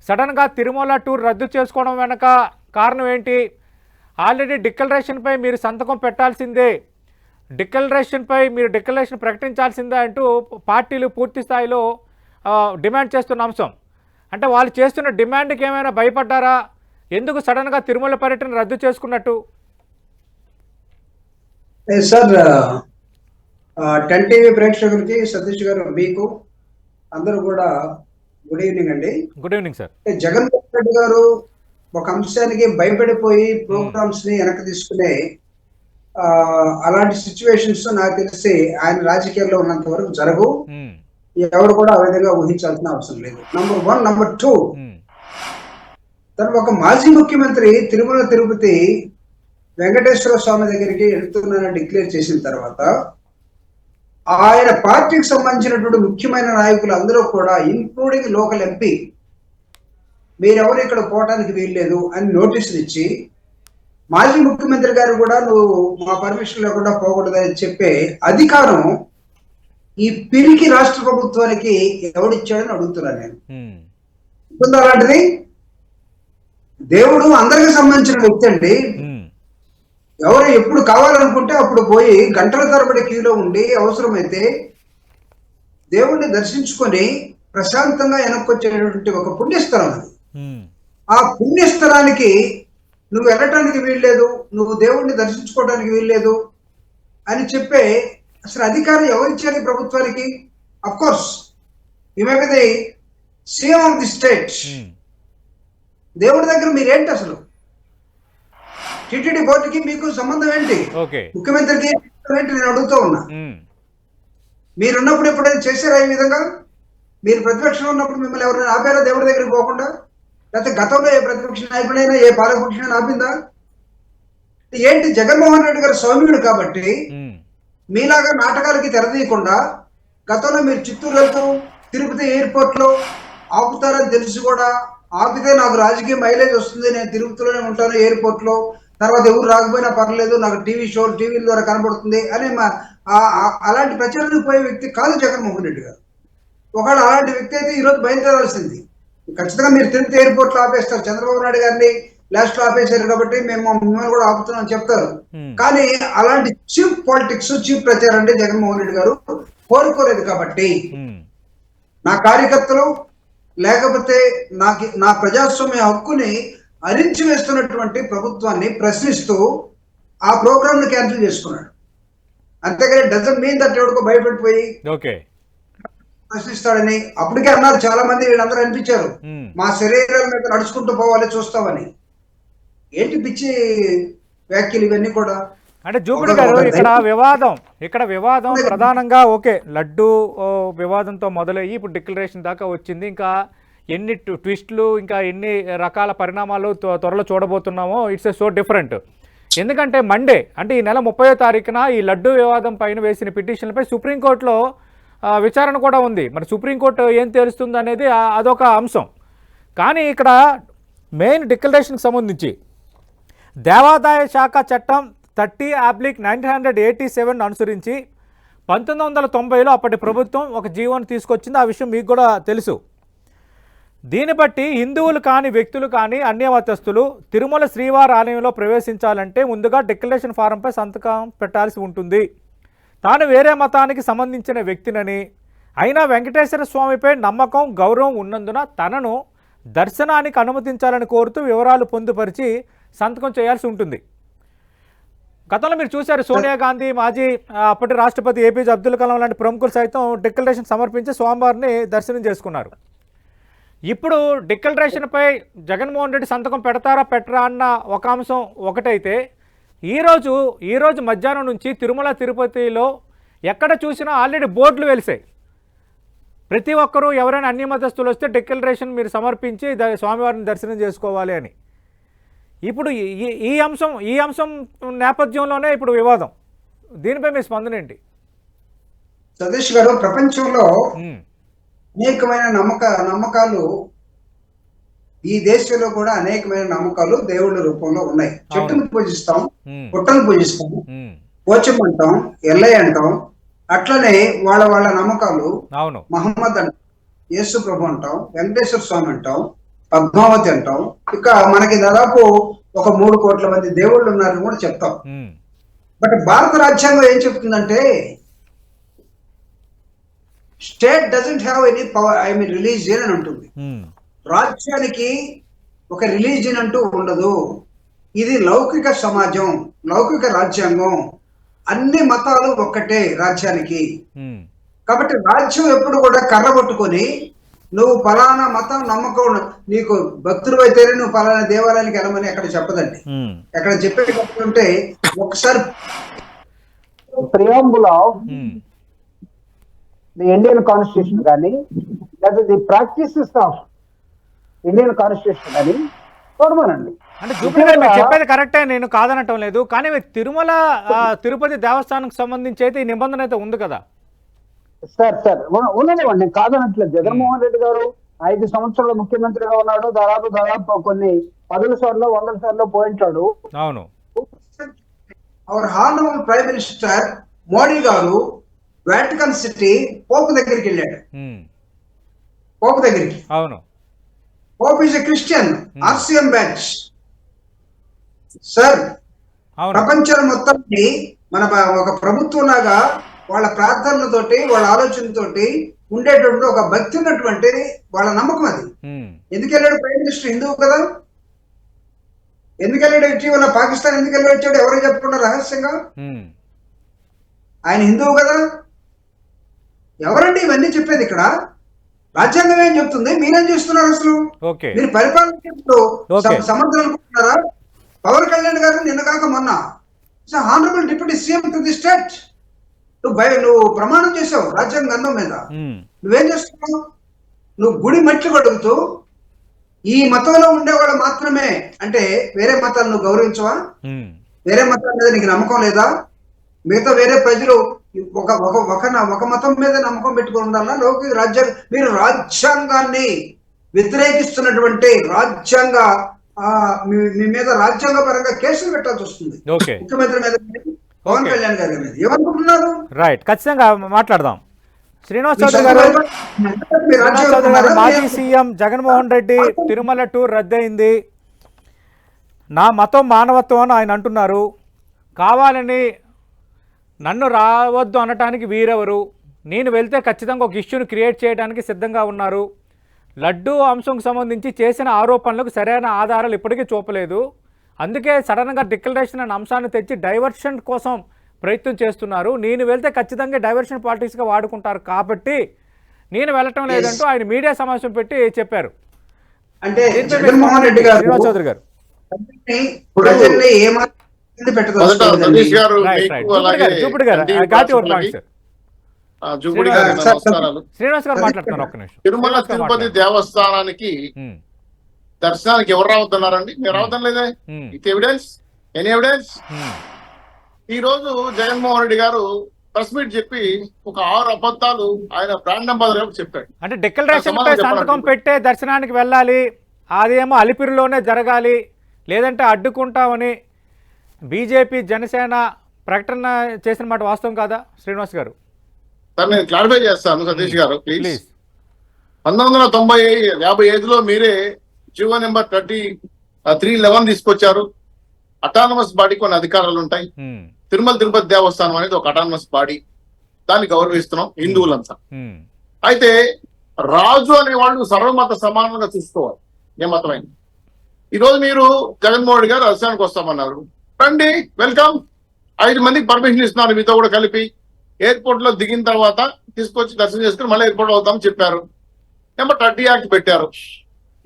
సడన్గా తిరుమల టూర్ రద్దు చేసుకోవడం వెనక కారణం ఏంటి? ఆల్రెడీ డిక్లరేషన్పై మీరు సంతకం పెట్టాల్సిందే, డిక్లరేషన్పై మీరు డిక్లరేషన్ ప్రకటించాల్సిందే అంటూ పార్టీలు పూర్తి స్థాయిలో డిమాండ్ చేస్తున్న అంశం. అంటే వాళ్ళు చేస్తున్న డిమాండ్కి ఏమైనా భయపడ్డారా? ఎందుకు సడన్గా తిరుమల పర్యటన రద్దు చేసుకున్నట్టు? సార్, 10 టీవీ ప్రేక్షకులకి సతీష్ గారు మీకు అందరూ కూడా గుడ్ ఈవినింగ్ అండి. Good evening sir. Jaganmohan Reddy గారు ఒక అంశానికి భయపడిపోయి ప్రోగ్రామ్స్ ని వెనక్కి తీసుకునే అలాంటి సిచ్యువేషన్స్ నాకు తెలిసి ఆయన రాజకీయాల్లో ఉన్నంత వరకు జరగవు. ఎవరు కూడా ఆ విధంగా ఊహించాల్సిన అవసరం లేదు. నంబర్ 1. నంబర్ 2, తను ఒక మాజీ ముఖ్యమంత్రి తిరుమల తిరుపతి వెంకటేశ్వర స్వామి దగ్గరికి వెళ్తున్నానని డిక్లేర్ చేసిన తర్వాత ఆయన పార్టీకి సంబంధించినటువంటి ముఖ్యమైన నాయకులు అందరూ కూడా, ఇంక్లూడింగ్ లోకల్ ఎంపీ, మీరెవరు ఇక్కడ పోవటానికి వీల్లేదు అని నోటీసులు ఇచ్చి, మాజీ ముఖ్యమంత్రి గారు కూడా నువ్వు మా పర్మిషన్ లేకుండా పోకూడదని చెప్పే అధికారం ఈ పిరికి రాష్ట్ర ప్రభుత్వానికి ఎవడిచ్చాడని అడుగుతున్నాను నేను. ఉందా అలాంటిది? దేవుడు అందరికి సంబంధించిన వ్యక్తి అండి. ఎవరు ఎప్పుడు కావాలనుకుంటే అప్పుడు పోయి గంటల తరబడి క్యూలో ఉండి అవసరమైతే దేవుణ్ణి దర్శించుకొని ప్రశాంతంగా వెనక్కొచ్చేటువంటి ఒక పుణ్యస్థలం అది. ఆ పుణ్యస్థలానికి నువ్వు వెళ్ళటానికి వీల్లేదు, నువ్వు దేవుణ్ణి దర్శించుకోవడానికి వీల్లేదు అని చెప్పే అసలు అధికారం ఎవరిచ్చారు ప్రభుత్వానికి? Of course you may be the CM of the state. దేవుడి దగ్గర మీరేంటి అసలు? టిటిడి బోర్డుకి మీకు సంబంధం ఏంటి? ముఖ్యమంత్రికి ఏంటి నేను అడుగుతూ ఉన్నా. మీరున్నప్పుడు ఎప్పుడైనా చేశారా ఈ విధంగా? మీరు ప్రతిపక్షంలో ఉన్నప్పుడు మిమ్మల్ని ఎవరైనా ఆపారా దేవుడి దగ్గరికి పోకుండా? లేకపోతే గతంలో ఏ ప్రతిపక్ష నాయకుడైనా ఏ పాలకపక్షమైనా ఆపిందా? ఏంటి, జగన్మోహన్ రెడ్డి గారు సౌమ్యుడు కాబట్టి మీలాగా నాటకాలకి తెరదీయకుండా, గతంలో మీరు చిత్తూరు వెళ్తూ తిరుపతి ఎయిర్పోర్ట్ లో ఆపుతారని తెలిసి కూడా ఆపితే నాకు రాజకీయ మైలేజ్ వస్తుంది, నేను తిరుపతిలోనే ఉంటాను ఎయిర్పోర్ట్ లో, తర్వాత ఎవరు రాకపోయినా పర్లేదు, నాకు టీవీల ద్వారా కనబడుతుంది అని అలాంటి ప్రచారానికి పోయే వ్యక్తి కాదు జగన్మోహన్ రెడ్డి గారు. ఒకవేళ అలాంటి వ్యక్తి అయితే ఈరోజు బయలుదేరాల్సింది. ఖచ్చితంగా మీరు తిరుపతి ఎయిర్పోర్ట్ లో ఆపేస్తారు. చంద్రబాబు నాయుడు గారిని లాస్ట్ లో ఆపేశారు కాబట్టి మేము మిమ్మల్ని కూడా ఆపుతున్నాం చెప్తారు. కానీ అలాంటి చీప్ పాలిటిక్స్, చీప్ ప్రచారం అంటే జగన్మోహన్ రెడ్డి గారు కోరుకోలేదు. కాబట్టి నా కార్యకర్తలు లేకపోతే నా ప్రజాస్వామ్య హక్కుని అరించి వేస్తున్నటువంటి ప్రభుత్వాన్ని ప్రశ్నిస్తూ ఆ ప్రోగ్రామ్ ని క్యాన్సిల్ చేసుకున్నాడు. అంతేగాని డజన్ మీన్ దట్ ఎవరికో భయపడిపోయి ప్రశ్నిస్తాడని అప్పటికే అన్నారు చాలా మంది. వీళ్ళందరూ అనిపించారు మా శరీరాల మీద నడుచుకుంటూ పోవాలి చూస్తామని. ఏంటి పిచ్చి వ్యాఖ్యలు ఇవన్నీ కూడా? అంటే జూపిడి గారు, ఇక్కడ వివాదం ప్రధానంగా లడ్డు వివాదంతో మొదలయ్యి ఇప్పుడు డిక్లరేషన్ దాకా వచ్చింది. ఇంకా ఎన్ని ట్విస్టులు, ఇంకా ఎన్ని రకాల పరిణామాలు త్వరలో చూడబోతున్నామో. It's so different. ఎందుకంటే మండే, అంటే ఈ నెల 30వ తారీఖున ఈ లడ్డు వివాదం పైన వేసిన పిటిషన్లపై సుప్రీంకోర్టులో విచారణ కూడా ఉంది. మరి సుప్రీంకోర్టు ఏం తెలుస్తుంది అనేది అదొక అంశం. కానీ ఇక్కడ మెయిన్ డిక్లరేషన్కి సంబంధించి దేవాదాయ శాఖ చట్టం 30/1987 అనుసరించి 1990లో అప్పటి ప్రభుత్వం ఒక జీవోను తీసుకొచ్చింది. ఆ విషయం మీకు కూడా తెలుసు. దీన్ని బట్టి హిందువులు కాని వ్యక్తులు కానీ అన్యమతస్థులు తిరుమల శ్రీవారి ఆలయంలో ప్రవేశించాలంటే ముందుగా డిక్లరేషన్ ఫారంపై సంతకం పెట్టాల్సి ఉంటుంది. తాను వేరే మతానికి సంబంధించిన వ్యక్తినని, అయినా వెంకటేశ్వర స్వామిపై నమ్మకం, గౌరవం ఉన్నందున తనను దర్శనానికి అనుమతించాలని కోరుతూ వివరాలు పొందుపరిచి సంతకం చేయాల్సి ఉంటుంది. గతంలో మీరు చూశారు, సోనియా గాంధీ, మాజీ అప్పటి రాష్ట్రపతి ఏపీజే అబ్దుల్ కలాం లాంటి ప్రముఖులు సైతం డిక్లరేషన్ సమర్పించి స్వామివారిని దర్శనం చేసుకున్నారు. ఇప్పుడు డిక్లరేషన్పై జగన్మోహన్ రెడ్డి సంతకం పెడతారా పెట్టరా అన్న ఒక అంశం ఒకటైతే, ఈరోజు మధ్యాహ్నం నుంచి తిరుమల తిరుపతిలో ఎక్కడ చూసినా ఆల్రెడీ బోర్డులు వెలిసాయి. ప్రతి ఒక్కరూ ఎవరైనా అన్యమతస్తులు వస్తే డిక్లరేషన్ మీరు సమర్పించి స్వామివారిని దర్శనం చేసుకోవాలి అని. ఇప్పుడు ఈ అంశం నేపథ్యంలోనే ఇప్పుడు వివాదం. దీనిపై మీ స్పందన ఏంటి? సతీష్ గారు, ప్రపంచంలో అనేకమైన నమ్మకాలు, ఈ దేశంలో కూడా అనేకమైన నమ్మకాలు దేవుళ్ళ రూపంలో ఉన్నాయి. చెట్టును పూజిస్తాం, పుట్టను పూజిస్తాం, పోచమంటాం, ఎల్లయ్య అంటాం. అట్లనే వాళ్ళ నమ్మకాలు. మహమ్మద్ అంటాం, యేసు ప్రభు అంటాం, వెంకటేశ్వర స్వామి అంటాం, పద్మావతి అంటాం. ఇక మనకి దాదాపు ఒక 3 కోట్ల మంది దేవుళ్ళు ఉన్నారని కూడా చెప్తాం. ఉమ్, బట్ భారత రాజ్యాంగం ఏం చెప్తుందంటే state doesn't have any power, I mean religion అని ఉంటుంది. ఉమ్, రాజ్యానికి ఒక రిలీజియన్ అంటూ ఉండదు. ఇది లౌకిక సమాజం, లౌకిక రాజ్యాంగం. అన్ని మతాలు ఒక్కటే రాజ్యానికి. ఉమ్, కాబట్టి రాజ్యం ఎప్పుడు కూడా కర్ర పట్టుకొని నువ్వు ఫలానా మతం నమ్మకం నీకు భక్తులు అయితేనే నువ్వు ఫలానా దేవాలయానికి వెళ్ళమని ఎక్కడ చెప్పదండి. ఉమ్, ఎక్కడ చెప్పేటంటే ఒకసారి preamble of um. The Indian constitution కానీ లేదా the practices of Indian constitution కానీ చూడమనండి. అంటే జూపిటర్ గారు మీరు చెప్పేది కరెక్టే, నేను కాదనటం లేదు. కానీ మీరు తిరుమల తిరుపతి దేవస్థానానికి సంబంధించి అయితే ఈ నిబంధన అయితే ఉంది కదా. సార్ ఉన్నదేమండి, నేను కాదనట్లేదు. జగన్మోహన్ రెడ్డి గారు 5 సంవత్సరాలు ముఖ్యమంత్రిగా ఉన్నాడు. దాదాపు కొన్ని 10 సార్లు 100 సార్లు పోయించాడు. అవును. Hour honourable prime minister Modi గారు వాటికన్ సిటీ పోపు దగ్గరికి వెళ్ళాడు. ఉమ్, పోపు దగ్గరికి. అవును. Pope is a Christian, RCM batch. Sir, అవును. ప్రపంచం మొత్తాన్ని మన ఒక ప్రభుత్వం లాగా వాళ్ళ ప్రార్థనలతోటి వాళ్ళ ఆలోచనతోటి ఉండేటువంటి ఒక భక్తి ఉన్నటువంటి వాళ్ళ నమ్మకం అది. ఉమ్, ఎందుకు వెళ్ళాడు ప్రైమ్ మినిస్టర్? హిందువు కదా. ఎందుకు వెళ్ళాడు? ఇటీవల పాకిస్తాన్ ఎందుకు వెళ్ళి వచ్చాడు? ఎవరు చెప్పుకున్నారు రహస్యంగా? ఉమ్, ఆయన హిందువు కదా. ఎవరండి ఇవన్నీ చెప్పేది? ఇక్కడ రాజ్యాంగం ఏం చెప్తుంది? మీరేం చేస్తున్నారు అసలు? ఓకే. మీరు పరిపాలన ఓకే. సమర్థన అనుకుంటున్నారా? పవన్ కళ్యాణ్ గారు నిన్న కాక మొన్న honourable deputy CM to the state, నువ్వు ప్రమాణం చేసావు రాజ్యాంగ గంధం మీద. ఉమ్, నువ్వేం చేస్తున్నావు? నువ్వు గుడి మట్లు కడుగుతూ ఈ మతంలో ఉండేవాళ్ళు మాత్రమే అంటే వేరే మతాలను నువ్వు గౌరవించవా? ఉమ్, వేరే మతం మీద నీకు నమ్మకం లేదా? మిగతా వేరే ప్రజలు ఒక ఒక ఒక మతం మీద నమ్మకం పెట్టుకుని ఉండాలా? లౌకిక రాజ్యాంగం, మీరు రాజ్యాంగాన్ని వ్యతిరేకిస్తున్నటువంటి రాజ్యాంగ మీ మీద రాజ్యాంగ పరంగా కేసులు పెట్టాల్సి వస్తుంది. ఓకే. ముఖ్యమంత్రి మీద, పవన్ కళ్యాణ్ గారి మీద. ఏమనుకుంటున్నారు? రైట్, ఖచ్చితంగా మాట్లాడదాం. శ్రీనివాస్ చౌదరి గారు, మాజీ సీఎం జగన్మోహన్ రెడ్డి తిరుమల టూర్ రద్దయింది. నా మతం మానవత్వం అని ఆయన అంటున్నారు. కావాలని నన్ను రావద్దు అనటానికి వీరెవరు? నేను వెళ్తే ఖచ్చితంగా ఒక ఇష్యూని క్రియేట్ చేయడానికి సిద్ధంగా ఉన్నారు. లడ్డూ అంశంకు సంబంధించి చేసిన ఆరోపణలకు సరైన ఆధారాలు ఇప్పటికీ చూపలేదు. అందుకే సడన్గా డిక్లరేషన్ అనే అంశాన్ని తెచ్చి డైవర్షన్ కోసం ప్రయత్నం చేస్తున్నారు. నేను వెళ్తే ఖచ్చితంగా డైవర్షన్ పాలిటిక్స్గా వాడుకుంటారు కాబట్టి నేను వెళ్ళటం లేదంటూ ఆయన మీడియా సమావేశం పెట్టి చెప్పారు. అంటే జగన్మోహన్ రెడ్డి గారు శ్రీనివాస్ చౌదరి గారు ప్రజల్ని ఏమాత్రం సతీష్ గారు శ్రీనివాస్ గారు మాట్లాడుతున్నారు. ఒక్క నిమిషం. తిరుమల తిరుపతి దేవస్థానానికి దర్శనానికి ఎవరు రావద్దన్నారండి? మీరు రావద్దాం లేదా? With evidence, any evidence. ఈ రోజు జగన్మోహన్ రెడ్డి గారు ప్రెస్ మీట్ చెప్పి ఒక 6 అబద్ధాలు ఆయన బ్రాండ్ అంబాసిడర్ చెప్పాడు. అంటే డిక్లరేషన్ పై సంతకం పెట్టే దర్శనానికి వెళ్ళాలి, అదేమో అలిపిరిలోనే జరగాలి, లేదంటే అడ్డుకుంటామని బీజేపీ జనసేన ప్రకటన చేసిన మాట వాస్తవం కాదా శ్రీనివాస్ గారు? సార్, నేను క్లారిఫై చేస్తాను సతీష్ గారు ప్లీజ్. 1955లో మీరే జీవో నెంబర్ 311 తీసుకొచ్చారు. అటానమస్ బాడీ కొన్ని అధికారాలు ఉంటాయి. తిరుమల తిరుపతి దేవస్థానం అనేది ఒక అటానమస్ బాడీ, దాన్ని గౌరవిస్తున్నాం హిందువులంతా. అయితే రాజు అనేవాళ్ళు సర్వమత సమానంగా చూసుకోవాలి, ఏ మతమైంది. ఈరోజు మీరు జగన్మోహన్ రెడ్డి గారు దర్శనానికి వస్తామన్నారు, రండి, వెల్కమ్. 5 మందికి పర్మిషన్ ఇస్తున్నారు మీతో కూడా కలిపి. ఎయిర్పోర్ట్ లో దిగిన తర్వాత తీసుకొచ్చి దర్శనం చేసుకుని మళ్ళీ ఎయిర్పోర్ట్ అవుతామని చెప్పారు. నెంబర్ 30 యాక్ట్ పెట్టారు.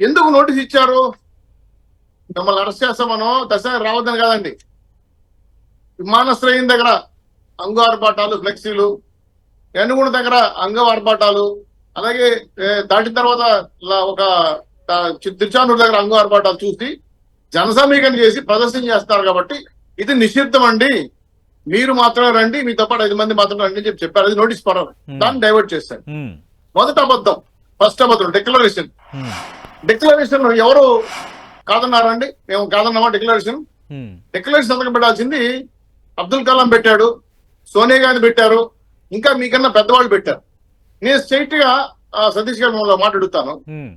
ఎందుకు నోటీస్ ఇచ్చారు? మిమ్మల్ని అరెస్ట్ చేస్తామనో దర్శనానికి రావద్దని కాదండి. విమానాశ్రయం దగ్గర అంగు ఆర్భాటాలు, ఫ్లెక్సీలు, ఎన్నుగుండ దగ్గర అంగ ఆర్భాటాలు, అలాగే దాటిన తర్వాత ఒక తిరుచానూరు దగ్గర అంగు ఆర్భాటాలు చూసి జనసమీకరణ చేసి ప్రదర్శన చేస్తారు. కాబట్టి ఇది నిషిద్ధం అండి, మీరు మాత్రమే రండి, మీతో పాటు 5 మంది మాత్రమే రండి అని చెప్పారు. అది నోటీస్ పడరు, దాన్ని డైవర్ట్ చేశారు. మొదటి అబద్ధం, ఫస్ట్ అబద్ధం డిక్లరేషన్. డిక్లరేషన్ ఎవరు కాదన్నారండి? మేము కాదన్నామా? డిక్లరేషన్ సంతకం పెట్టాల్సింది అబ్దుల్ కలాం పెట్టాడు, సోనియా గాంధీ పెట్టారు, ఇంకా మీకన్నా పెద్దవాళ్ళు పెట్టారు. నేను స్ట్రైట్ గా సతీష్ గారు మిమ్మల్ని మాట్లాడుతాను. ఉమ్,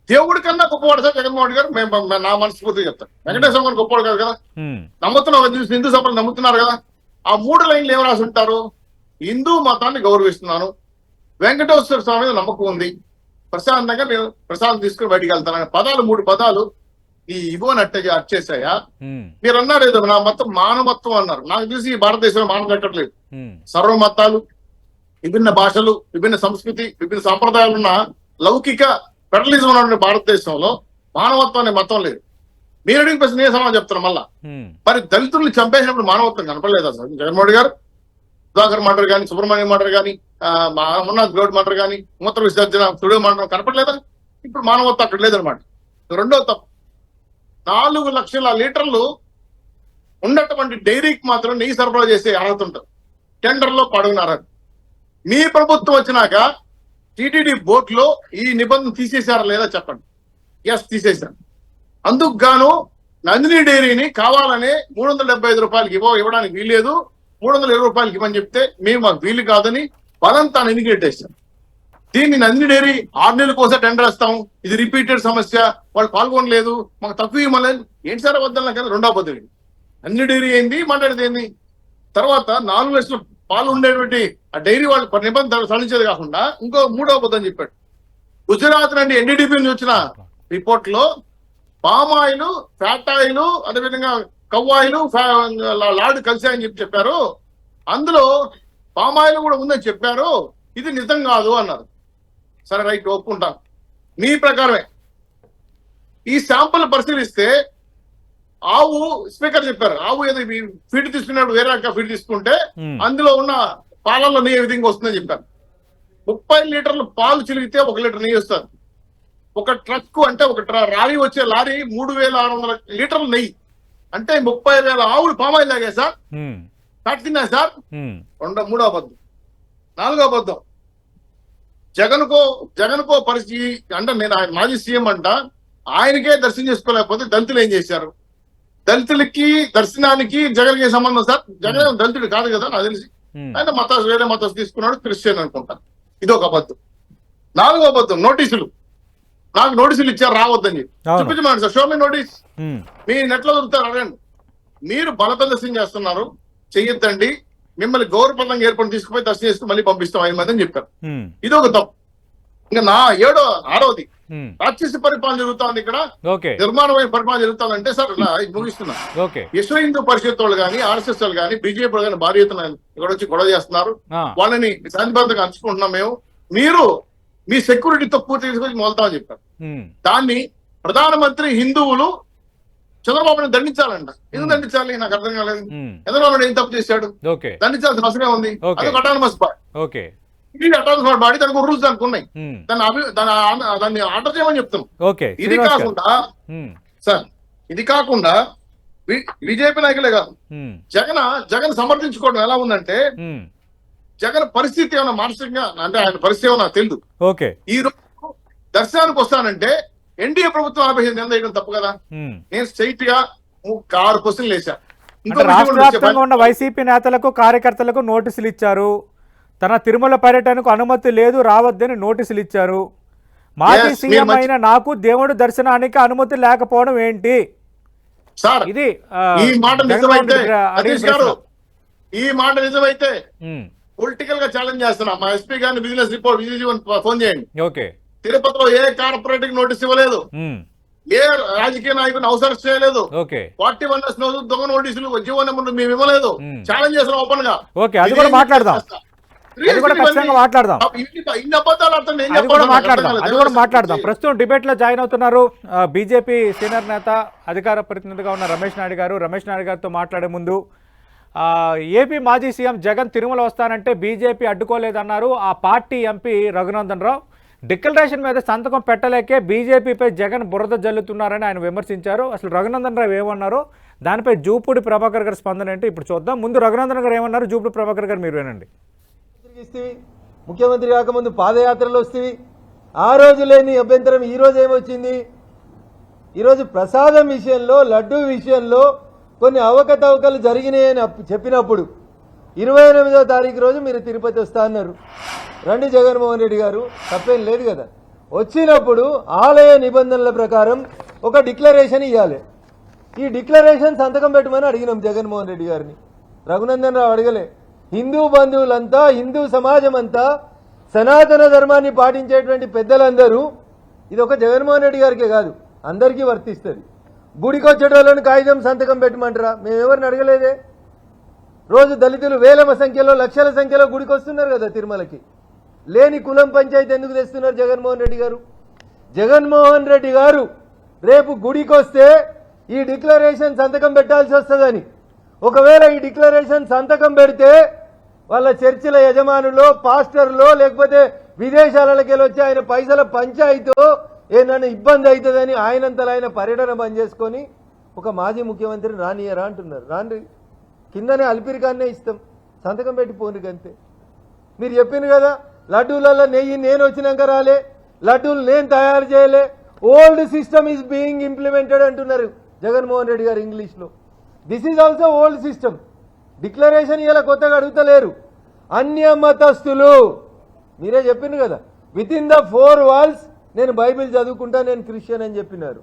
దేవుడి కన్నా గొప్పవాడు సార్ జగన్మోహన్ రెడ్డి గారు. నా మనస్ఫూర్తిగా చెప్తాను. వెంకటేశ్వర గారు గొప్పవాడు కాదు కదా. ఉమ్, నమ్ముతున్నారు, హిందూ సభలు నమ్ముతున్నారు కదా. ఆ 3 లైన్లు ఏం రాసి ఉంటారు? హిందూ మతాన్ని గౌరవిస్తున్నాను, వెంకటేశ్వర స్వామి మీద నమ్మకం ఉంది, ప్రశాంతంగా నేను ప్రసాదం తీసుకుని బయటికి వెళ్తాను పదాలు 3 పదాలు ఈ ఇగోని అట్టేసాయా? ఉమ్, మీరు అన్నారు ఏదో నా మతం మానవత్వం అన్నారు. నాకు తెలిసి ఈ భారతదేశంలో మానవ కట్టట్లేదు. ఉమ్, సర్వ మతాలు, విభిన్న భాషలు, విభిన్న సంస్కృతి, విభిన్న సాంప్రదాయాలు ఉన్న లౌకిక ఫెడరలిజం ఉన్న భారతదేశంలో మానవత్వం అనే మతం లేదు. మీరు అడిగిన ప్రశ్న ఏ సమాధానం చెప్తారు మళ్ళా? ఉమ్, మరి దళితుల్ని చంపేసినప్పుడు మానవత్వం కనపడలేదా సార్? జగన్మోహన్ గారు సుధాకర్ మర్డర్ కానీ, సుబ్రహ్మణ్యం మర్డర్ కానీ, అమర్నాథ్ గౌడ్ మర్డర్ కానీ, మూత్ర విసర్జన స్టూడియో మర్డర్ కనపడలేదా? ఇప్పుడు మానవత్వం అక్కడ లేదనమాట. రెండో తప్పు, 4 లక్షల లీటర్లు ఉన్నటువంటి డైరీకి మాత్రం నెయ్యి సరఫరా చేసే అర్హత ఉంటుంది. టెండర్లో పడున్నారు. మీ ప్రభుత్వం వచ్చినాక టీటీడీ బోర్డులో ఈ నిబంధన తీసేశారా లేదా చెప్పండి. ఎస్, తీసేశారు. అందుకు గాను నందిని డైరీని కావాలనే 375 రూపాయలకి ఇవ్వడానికి వీల్లేదు, 320 రూపాయలకి ఇవ్వని చెప్తే మేము మాకు వీలు కాదని బలంతాన్ని ఎన్నికెట్టేశాం. దీన్ని నందిని డైరీ 6 నెలల కోసం టెండర్ వేస్తాం, ఇది రిపీటెడ్ సమస్య, వాళ్ళు పాల్గొనలేదు, మాకు తక్కువ ఇవ్వలేదు. ఏంటి సార్ అబద్ధాలు? కదా రెండో అబద్ధం. నందిని డైరీ ఏంది, మాట్లాడేది ఏంది? తర్వాత 4 లక్షల పాలు ఉండేటువంటి ఆ డైరీ వాళ్ళు నిబంధన సడలించేది కాకుండా ఇంకో 3వ అబద్ధం చెప్పాడు. గుజరాత్ నుండి ఎన్డీడీపీ నుంచి వచ్చిన రిపోర్ట్ లో పామ్ ఆయిల్, ఫ్యాట్ ఆయిల్, అదేవిధంగా కవ్వాయిలు, లాడు కలిసాయని చెప్పారు. అందులో పామ్ ఆయిల్ కూడా ఉందని చెప్పారు. ఇది నిజం కాదు అన్నారు. సరే, రైట్, ఒప్పుకుంటాను. మీ ప్రకారమే ఈ శాంపుల్ పరిశీలిస్తే ఆవు, స్పీకర్ చెప్పారు, ఆవు ఏదో ఫీడ్ తీసుకున్నప్పుడు వేరే రకాల ఫీడ్ తీసుకుంటే అందులో ఉన్న పాలల్లో నెయ్యి ఏ విధంగా వస్తుందని చెప్పారు. 30 లీటర్లు పాలు చిలిగితే 1 లీటర్ నెయ్యి వస్తుంది. ఒక ట్రక్ అంటే ఒక లారీ వచ్చే లారీ 3600 లీటర్లు నెయ్యి అంటే 30,000 ఆవులు పామాయిల్ తాగా సార్. ఫ్యాట్ తిన్నా సార్. 3వ అబద్ధం. 4వ అబద్ధం, జగన్కో పరిస్థితి అంటే నేను ఆయన మాజీ సీఎం అంట, ఆయనకే దర్శనం చేసుకోలేకపోతే దళితులు ఏం చేశారు? దళితులకి దర్శనానికి జగన్కి సంబంధం సార్? జగన్ దళితుడు కాదు కదా నాకు తెలిసి. ఆయన వేరే మతాసు తీసుకున్నాడు, క్రిస్టియన్ అనుకుంటా. ఇది ఒక అబద్ధం. 4వ అబద్ధం, నోటీసులు. నాకు నోటీసులు ఇచ్చారు రావద్దని చూపించమండి సార్. Show me notice. మీ నెట్లో దొరుకుతారు, అడగండి. మీరు బల ప్రదర్శన చేస్తున్నారు, చెయ్యొద్దండి, మిమ్మల్ని గౌరవప్రదంగా ఏర్పడి తీసుకుపోయి దర్శనం చేసుకుని మళ్ళీ పంపిస్తాం 5 మంది అని చెప్పారు. ఇది ఒక తప్పు. ఇంకా 6వది, రాక్షస పరిపాలన జరుగుతుంది ఇక్కడ, నిర్మాణమైన పరిపాలన జరుగుతుందంటే సార్ ముగిస్తున్నా. విశ్వ హిందూ పరిషత్ వాళ్ళు కానీ, ఆర్ఎస్ఎస్ వాళ్ళు కానీ, బీజేపీ వాళ్ళు కానీ భారీ ఎత్తున ఇక్కడ వచ్చి గొడవ చేస్తున్నారు. వాళ్ళని శాంతిభద్రంగా అంచుకుంటున్నాం మేము. మీరు మీ సెక్యూరిటీతో పూర్తి తీసుకొచ్చి మొదలుతామని చెప్పారు. దాన్ని ప్రధానమంత్రి హిందువులు చంద్రబాబుని దండించాలంట. ఎందుకు దండించాలి నాకు అర్థం కాలేదు. చంద్రబాబు ఏం తప్పు చేశాడు? దండించాల్సిన అవసరం ఉంది. అది అటానమస్ బాడీ. ఇది అటానమస్ బాడీ, దానికి రూల్స్ దానికి ఉన్నాయి. దాన్ని ఆర్డర్ చేయమని చెప్తున్నాం. ఇది కాకుండా సార్, ఇది కాకుండా బీజేపీ నాయకులే కాదు, జగన్ సమర్థించుకోవడం ఎలా ఉందంటే, జగన్ పరిస్థితి ఏమైనా మానసికంగా అంటే ఆయన పరిస్థితి ఏమో నాకు తెలియదు. ఈ రోజు దర్శనానికి వస్తానంటే ఎన్డీఏ ప్రభుత్వం 48 నెలలు వేయడం తప్పు కదా. నేను స్ట్రైట్ గా 6 క్వశ్చన్లు వేసా. రాష్ట్ర వ్యాప్తంగా ఉన్న వైసీపీ నేతలకు, కార్యకర్తలకు నోటీసులు ఇచ్చారు. తన తిరుమల పర్యటనకు అనుమతి లేదు, రావద్దని నోటీసులు ఇచ్చారు. మాజీ సీఎం అయిన నాకు దేవుడి దర్శనానికి అనుమతి లేకపోవడం ఏంటి సార్? ఇది ఈ మాట నిజమైతే పొలిటికల్ గా ఛాలెంజ్ చేస్తున్నా. మా ఎస్పీ గారిని బిజినెస్ రిపోర్ట్ ఫోన్ చేయండి. తిరుపతిలో ఏ కార్పొరేట్ నోటీస్ ఇవ్వలేదు, ఏ రాజకీయ నాయకుని అవసరం చేయలేదు, 41 దొంగ నోటీసులు జీవో నెంబర్ మేము ఇవ్వలేదు. ఛాలెంజ్ చేస్తున్నాం ఓపెన్ గా. అది కూడా మాట్లాడదాం. ప్రస్తుతం డిబేట్ లో జాయిన్ అవుతున్నారు బీజేపీ సీనియర్ నేత, అధికార ప్రతినిధిగా ఉన్న రమేష్ నాయుడు గారు. రమేష్ నాయుడు గారితో మాట్లాడే ముందు, ఏపీ మాజీ సీఎం జగన్ తిరుమల వస్తానంటే బీజేపీ అడ్డుకోలేదన్నారు ఆ పార్టీ ఎంపీ రఘునందన్ రావు. డిక్లరేషన్ మీద సంతకం పెట్టలేకే బీజేపీపై జగన్ బురద జల్లుతున్నారని ఆయన విమర్శించారు. అసలు రఘునందన్ రావు ఏమన్నారో, దానిపై జూపూడి ప్రభాకర్ గారి స్పందన ఏంటి ఇప్పుడు చూద్దాం. ముందు రఘునందన్ గారు ఏమన్నారు, జూపూడి ప్రభాకర్ గారు మీరు వినండి. ముఖ్యమంత్రి కాకముందు పాదయాత్రలు వస్తేవి, ఆ రోజు లేని అభ్యంతరం ఈ రోజు ఏమొచ్చింది? ఈరోజు ప్రసాదం విషయంలో, లడ్డూ విషయంలో కొన్ని అవకతవకలు జరిగినాయని చెప్పినప్పుడు 28వ తారీఖు రోజు మీరు తిరుపతి వస్తా అన్నారు. రండి జగన్మోహన్ రెడ్డి గారు, తప్పేం లేదు కదా. వచ్చినప్పుడు ఆలయ నిబంధనల ప్రకారం ఒక డిక్లరేషన్ ఇవ్వాలి. ఈ డిక్లరేషన్ సంతకం పెట్టమని అడిగినాం జగన్మోహన్ రెడ్డి గారిని. రఘునందన్ రావు అడగలే. హిందూ బంధువులంతా, హిందూ సమాజం అంతా, సనాతన ధర్మాన్ని పాటించేటువంటి పెద్దలందరూ, ఇది ఒక జగన్మోహన్ రెడ్డి గారికే కాదు అందరికీ వర్తిస్తుంది. గుడికి వచ్చేటోళ్ళని కాగితం సంతకం పెట్టమంటారా? మేమెవరిని అడగలేదే. రోజు దళితులు వేల సంఖ్యలో, లక్షల సంఖ్యలో గుడికి వస్తున్నారు కదా తిరుమలకి. లేని కులం పంచాయతీ ఎందుకు తెస్తున్నారు జగన్మోహన్ రెడ్డి గారు? జగన్మోహన్ రెడ్డి గారు రేపు గుడికి వస్తే ఈ డిక్లరేషన్ సంతకం పెట్టాల్సి వస్తుందని, ఒకవేళ ఈ డిక్లరేషన్ సంతకం పెడితే వాళ్ళ చర్చిల యజమానులో, పాస్టర్లో, లేకపోతే విదేశాలకి వచ్చి ఆయన పైసల పంచాయతీతో ఏదైనా ఇబ్బంది అవుతుందని ఆయనంతలో ఆయన పర్యటన బంద్ చేసుకొని ఒక మాజీ ముఖ్యమంత్రిని రానియరా అంటున్నారు. రాండి, కిందనే అల్పిరికాన్నే ఇస్తాం, సంతకం పెట్టి పోను అంతే. మీరు చెప్పింది కదా, లడ్డూలలో నెయ్యి నేను వచ్చినాక రాలే, లడ్డూలు నేను తయారు చేయలే, old system is being implemented అంటున్నారు జగన్మోహన్ రెడ్డి గారు ఇంగ్లీష్లో. This is also old system. Declaration ఇలా కొత్తగా అడుగుతలేరు. అన్య మతస్థులు మీరే చెప్పిండ్రు కదా, విత్ ఇన్ ద 4 walls నేను బైబిల్ చదువుకుంటా, నేను క్రిస్టియన్ అని చెప్పినారు.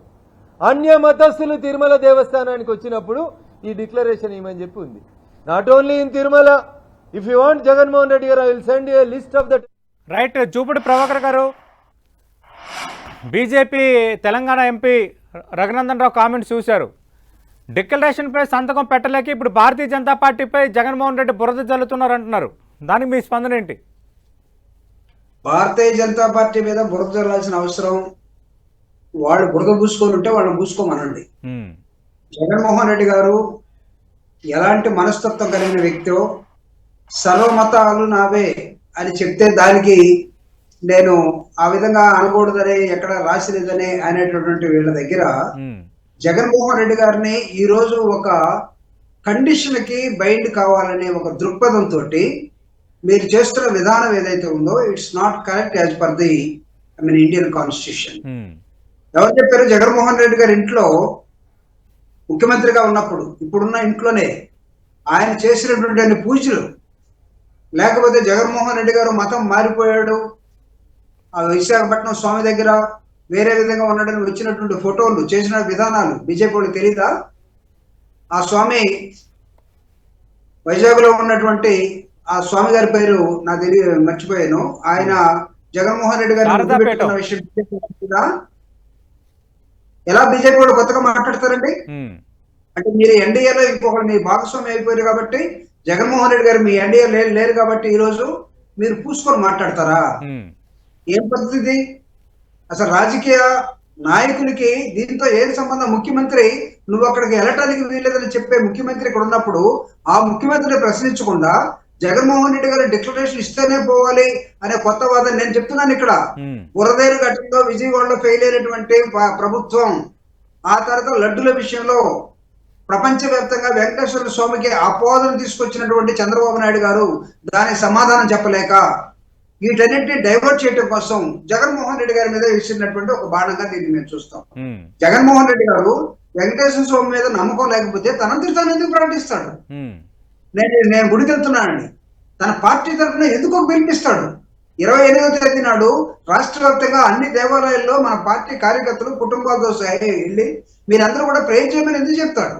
అన్య మతస్థులు తిరుమల దేవస్థానానికి వచ్చినప్పుడు ఈ డిక్లరేషన్ ఇవ్వమని చెప్పి ఉంది. Not only in Tirumala, if you want Jaganmohan Reddy garu, I will send you list of the right. Jupudi Prabhakar garu, BJP Telangana MP Raghunandan Rao comments చూశారు. డిక్లరేషన్పై సంతకం పెట్టలేక ఇప్పుడు భారతీయ జనతా పార్టీపై జగన్మోహన్ రెడ్డి బురద జల్లుతున్నారు అంటున్నారు. దానికి మీ స్పందన ఏంటి? భారతీయ జనతా పార్టీ మీద బురద జల్లాల్సిన అవసరం, వాళ్ళు బురద పూసుకొని ఉంటే వాళ్ళని పూసుకోమనండి. జగన్మోహన్ రెడ్డి గారు ఎలాంటి మనస్తత్వం కలిగిన వ్యక్తో, సర్వమతాలు నావే అని చెప్తే దానికి నేను ఆ విధంగా అనకూడదని ఎక్కడ రాసిలేదని అనేటటువంటి వీళ్ళ దగ్గర జగన్మోహన్ రెడ్డి గారిని ఈ రోజు ఒక కండిషన్ కి బైండ్ కావాలనే ఒక దృక్పథంతో మీరు చేస్తున్న విధానం ఏదైతే ఉందో it's not correct as per the Indian constitution. ఎవరు చెప్పారు? జగన్మోహన్ రెడ్డి గారి ఇంట్లో ముఖ్యమంత్రిగా ఉన్నప్పుడు, ఇప్పుడున్న ఇంట్లోనే ఆయన చేసినటువంటి పూజలు, లేకపోతే జగన్మోహన్ రెడ్డి గారు మతం మారిపోయాడు, ఆ విశాఖపట్నం స్వామి దగ్గర వేరే విధంగా ఉన్నాడని వచ్చినటువంటి ఫోటోలు, చేసిన విధానాలు బీజేపీ వాళ్ళకి తెలీదా? ఆ స్వామి వైజాగ్ లో ఉన్నటువంటి ఆ స్వామి గారి పేరు నాకు మర్చిపోయాను. ఆయన జగన్మోహన్ రెడ్డి గారిని పెట్టుకున్న విషయం ఎలా బీజేపీ వాళ్ళు కొత్తగా మాట్లాడతారండి? అంటే మీరు ఎన్డీఏలో ఇంకొకరు మీ భాగస్వామి అయిపోయారు కాబట్టి, జగన్మోహన్ రెడ్డి గారు మీ ఎన్డీఏ లేరు కాబట్టి ఈ రోజు మీరు పూసుకొని మాట్లాడతారా? ఏం పద్ధతి అసలు? రాజకీయ నాయకులకి దీంతో ఏం సంబంధం? ముఖ్యమంత్రి నువ్వు అక్కడికి వెళ్ళటానికి వీల్లేదని చెప్పే ముఖ్యమంత్రి ఇక్కడ ఉన్నప్పుడు ఆ ముఖ్యమంత్రిని ప్రశ్నించకుండా జగన్మోహన్ రెడ్డి గారు డిక్లరేషన్ ఇస్తేనే పోవాలి అనే కొత్త వాదన నేను చెప్తున్నాను. ఇక్కడ బురదేరు ఘట్టంలో విజయవాడలో ఫెయిల్ అయినటువంటి ప్రభుత్వం, ఆ తర్వాత లడ్డుల విషయంలో ప్రపంచవ్యాప్తంగా వెంకటేశ్వర స్వామికి ఆపోదన తీసుకొచ్చినటువంటి చంద్రబాబు నాయుడు గారు దానికి సమాధానం చెప్పలేక వీటన్నిటిని డైవర్ట్ చేయడం కోసం జగన్మోహన్ రెడ్డి గారి మీద విసిరినటువంటి ఒక బాణంగా దీన్ని మేము చూస్తాం. జగన్మోహన్ రెడ్డి గారు వెంకటేశ్వర స్వామి మీద నమ్మకం లేకపోతే తనంతటి తాను ఎందుకు ప్రకటిస్తాడు? నేను గుడికి వెళ్తున్నానండి, తన పార్టీ తరఫున ఎందుకు పిలిపిస్తాడు? 28వ తేదీ నాడు రాష్ట్ర వ్యాప్తంగా అన్ని దేవాలయాల్లో మన పార్టీ కార్యకర్తలు కుటుంబాలతో వెళ్ళి మీరందరూ కూడా ప్రేర్ చేయమని ఎందుకు చెప్తాడు?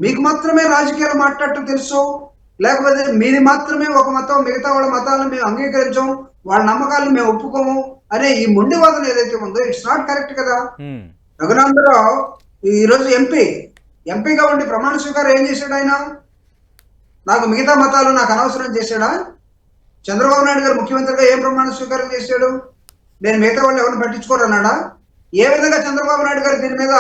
మీకు మాత్రమే రాజకీయాలు మాట్లాడటం తెలుసు, లేకపోతే మీది మాత్రమే ఒక మతం, మిగతా వాళ్ళ మతాలను మేము అంగీకరించాం, వాళ్ళ నమ్మకాలను మేము ఒప్పుకోము అనే ఈ మొండి వాదన ఏదైతే ఉందో ఇట్స్ నాట్ కరెక్ట్ కదా. రఘునందరావు ఈ రోజు ఎంపీగా ఉండి ప్రమాణ స్వీకారం ఏం చేశాడు? ఆయన నాకు మిగతా మతాలు నాకు అనవసరం చేశాడా? చంద్రబాబు నాయుడు గారు ముఖ్యమంత్రిగా ఏం ప్రమాణ స్వీకారం చేశాడు? నేను మిగతా వాళ్ళు ఎవరిని పట్టించుకోరన్నాడా? ఏ విధంగా చంద్రబాబు నాయుడు గారు దీని మీద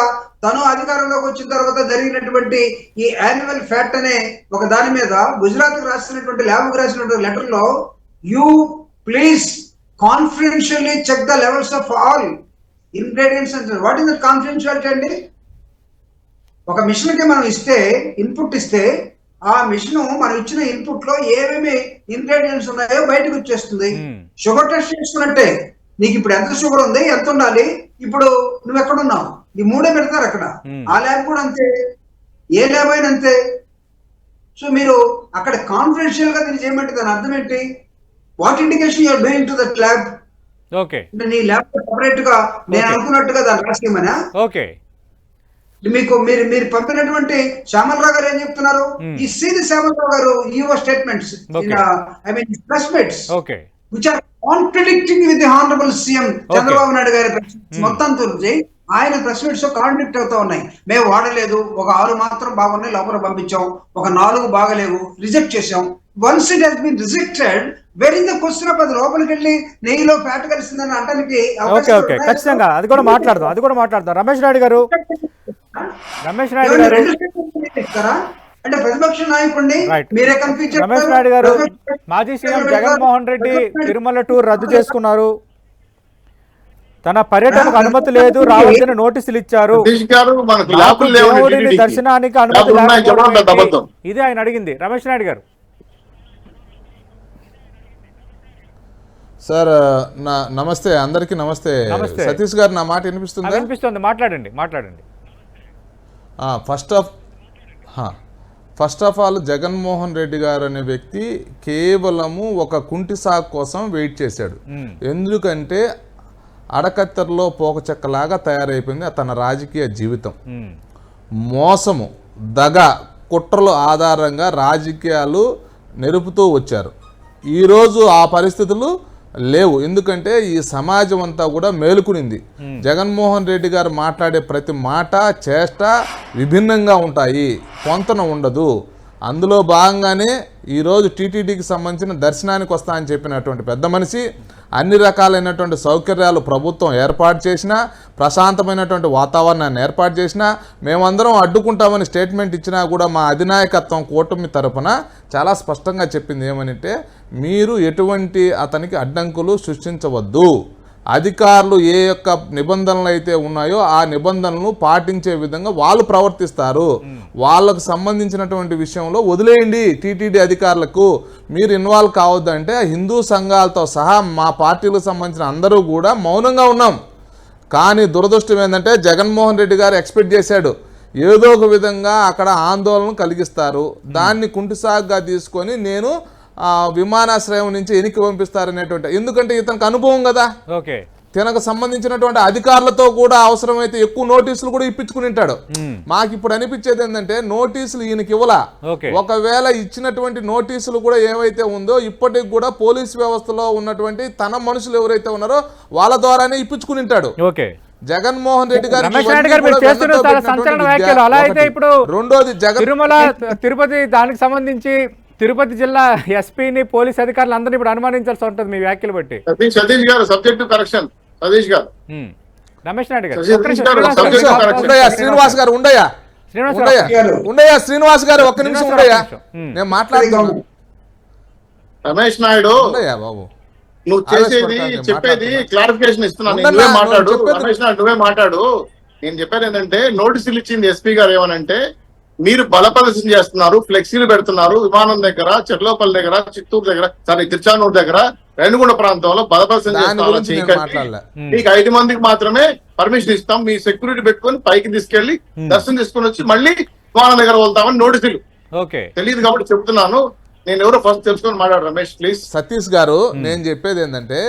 తను అధికారంలోకి వచ్చిన తర్వాత జరిగినటువంటి ఈ యాన్యువల్ ఫ్యాక్ట్ అనే ఒక దాని మీద గుజరాత్ కు రాసినటువంటి ల్యాబ్కు రాసినటువంటి లెటర్ లో you please confidentially check the levels of all ingredients అంటారు. వాట్ ఈస్ దట్ కాన్ఫిడెన్షియాలిటీ అండి? ఒక మిషన్ కి మనం ఇన్పుట్ ఇస్తే ఆ మిషన్ మనం ఇచ్చిన ఇన్పుట్ లో ఏమేమి ఇంగ్రీడియంట్స్ ఉన్నాయో బయటకు వచ్చేస్తుంది. షుగర్ టెస్ట్ చేసుకున్నట్టే నీకు ఇప్పుడు ఎంత షుగర్ ఉంది, ఎంత ఉండాలి, ఇప్పుడు నువ్వు ఎక్కడున్నావు, ఈ మూడే పెడతారు అక్కడ. ఆ ల్యాబ్ కూడా అంతే, ఏ ల్యాబ్ అయినా అంతే. సో మీరు అక్కడ కాన్ఫిడెన్షియల్ గా దీన్ని చేయమంటే దాని అర్థం ఏంటి? What indication you are doing to that lab? Okay అంటే నీ ల్యాబ్ సెపరేట్ గా నేను అనుకున్నట్టుగా దాన్ని రాసేయమనా? ఓకే మీకు మీరు పంపినటువంటి శ్యామలరావు గారు ఏం చెప్తున్నారు? ఈ సీది శ్యామలరావు గారు your statements I mean press meets okay which are contradicting with the honorable CM Chandrababu Naidu గారి మొత్తం గురించి ఆయన ప్రెస్ మీట్స్ కాంట్రాడిక్ట్ అవుతా ఉన్నాయి. మేము వాడలేదు, ఒక 6 మాత్రం బాగున్నాయి లోపల పంపించాం, ఒక 4 బాగలేవు రిజెక్ట్ చేసాం. Once it has been rejected where in the question of అది లోపలికి వెళ్ళి నెయ్యిలో ఫ్యాట్ కలిసిందని అనడానికి ఓకే ఓకే ఖచ్చితంగా అది కూడా మాట్లాడదాం రమేష్ నాయుడు గారు అంటే ప్రతిపక్ష నాయకుడిని మీరే కన్ఫ్యూజ్ రమేష్ నాయుడు గారు మాజీ సీఎం జగన్మోహన్ రెడ్డి తిరుమల టూర్ రద్దు చేసుకున్నారు. తన పర్యటనకు అనుమతి లేదు, రావద్దని నోటీసులు ఇచ్చారు. దేవుడిని దర్శనానికి అనుమతి లేకపోవడం ఇది ఆయన అడిగింది. రమేష్ నాయుడు గారు సార్ నమస్తే, అందరికీ నమస్తే. సతీష్ గారు నా మాట వినిపిస్తుంది? వినిపిస్తుంది, మాట్లాడండి. First of all Jaganmohan Reddy గారు అనే వ్యక్తి కేవలము ఒక కుంటి సాగు కోసం వెయిట్ చేశాడు. ఎందుకంటే అడకత్తెరలో పోక చెక్కలాగా తయారైపోయింది తన రాజకీయ జీవితం. మోసము, దగ, కుట్రల ఆధారంగా రాజకీయాలు నెరుపుతూ వచ్చారు. ఈరోజు ఆ పరిస్థితులు లేవు. ఎందుకంటే ఈ సమాజం అంతా కూడా మేలుకునింది. జగన్మోహన్ రెడ్డి గారు మాట్లాడే ప్రతి మాట చేష్ట విభిన్నంగా ఉంటాయి, పొంతన ఉండదు. అందులో భాగంగానే ఈరోజు టీటీడీకి సంబంధించిన దర్శనానికి వస్తా అని చెప్పినటువంటి పెద్ద మనిషి అన్ని రకాలైనటువంటి సౌకర్యాలు ప్రభుత్వం ఏర్పాటు చేసినా, ప్రశాంతమైనటువంటి వాతావరణాన్ని ఏర్పాటు చేసినా, మేమందరం అడ్డుకుంటామని స్టేట్మెంట్ ఇచ్చినా కూడా మా అధినాయకత్వం కూటమి తరపున చాలా స్పష్టంగా చెప్పింది ఏమనంటే, మీరు ఎటువంటి అతనికి అడ్డంకులు సృష్టించవద్దు. అధికారులు ఏ యొక్క నిబంధనలు అయితే ఉన్నాయో ఆ నిబంధనలను పాటించే విధంగా వాళ్ళు ప్రవర్తిస్తారు. వాళ్ళకు సంబంధించినటువంటి విషయంలో వదిలేయండి. టీటీడీ అధికారులకు మీరు ఇన్వాల్వ్ కావద్దంటే హిందూ సంఘాలతో సహా మా పార్టీలకు సంబంధించిన అందరూ కూడా మౌనంగా ఉన్నాం. కానీ దురదృష్టం ఏంటంటే జగన్మోహన్ రెడ్డి గారు ఎక్స్పెక్ట్ చేశాడు ఏదో ఒక విధంగా అక్కడ ఆందోళన కలిగిస్తారు, దాన్ని కుంటిసాగ్గా తీసుకొని నేను విమానాశ్రయం నుంచి ఎనికి పంపిస్తారనేటువంటి, ఎందుకంటే ఇతనికి అనుభవం కదా. ఓకే, తనకు సంబంధించినటువంటి అధికారులతో కూడా అవసరమైతే ఎక్కువ నోటీసులు కూడా ఇప్పించుకుని ఉంటాడు. మాకు ఇప్పుడు అనిపించేది ఏంటంటే నోటీసులు ఈయనకి ఇవ్వలా. ఒకవేళ ఇచ్చినటువంటి నోటీసులు కూడా ఏవైతే ఉందో ఇప్పటికి కూడా పోలీస్ వ్యవస్థలో ఉన్నటువంటి తన మనుషులు ఎవరైతే ఉన్నారో వాళ్ళ ద్వారానే ఇప్పించుకుని ఉంటాడు. జగన్మోహన్ రెడ్డి గారు రెండోది తిరుమల తిరుపతి దానికి సంబంధించి తిరుపతి జిల్లా ఎస్పీని పోలీస్ అధికారులు అందరినీ ఇప్పుడు అనుమానించాల్సి ఉంటుంది మీ వ్యాఖ్యలు బట్టి. సతీష్ గారు సబ్జెక్టు కరెక్షన్. సతీష్ గారు రమేష్ నాయుడు గారు శ్రీనివాస్ గారు ఉండయా శ్రీనివాస్ గారు ఒక్క నిమిషం ఉండయా, నేను మాట్లాడుతున్నాను. రమేష్ నాయుడు బాబు నువ్వు చేసేది చెప్పేది క్లారిఫికేషన్ ఇస్తున్నాను. నువ్వే మాట్లాడు రమేష్ నాయుడు, నువ్వే మాట్లాడు. నేను చెప్పేది ఏంటంటే నోటీసులు ఇచ్చింది ఎస్పీ గారు ఏమనంటే, మీరు బల ప్రదర్శన చేస్తున్నారు, ఫ్లెక్సీలు పెడుతున్నారు విమానం దగ్గర, చెట్లోపల్లి దగ్గర, చిత్తూరు దగ్గర, తిరుచానూరు దగ్గర, రేణిగుండ ప్రాంతంలో బల ప్రదర్శన చేస్తున్నారు. మీకు 5 మందికి మాత్రమే పర్మిషన్ ఇస్తాం, మీ సెక్యూరిటీ పెట్టుకొని పైకి తీసుకెళ్లి దర్శనం తీసుకొని వచ్చి మళ్ళీ విమానం దగ్గర వెళ్తామని నోటీసులు. తెలియదు కాబట్టి చెప్తున్నాను. నేను ఎవరో ఫస్ట్ తెలుసుకొని మాట్లాడు రమేష్ ప్లీజ్. సతీష్ గారు నేను చెప్పేది ఏంటంటే,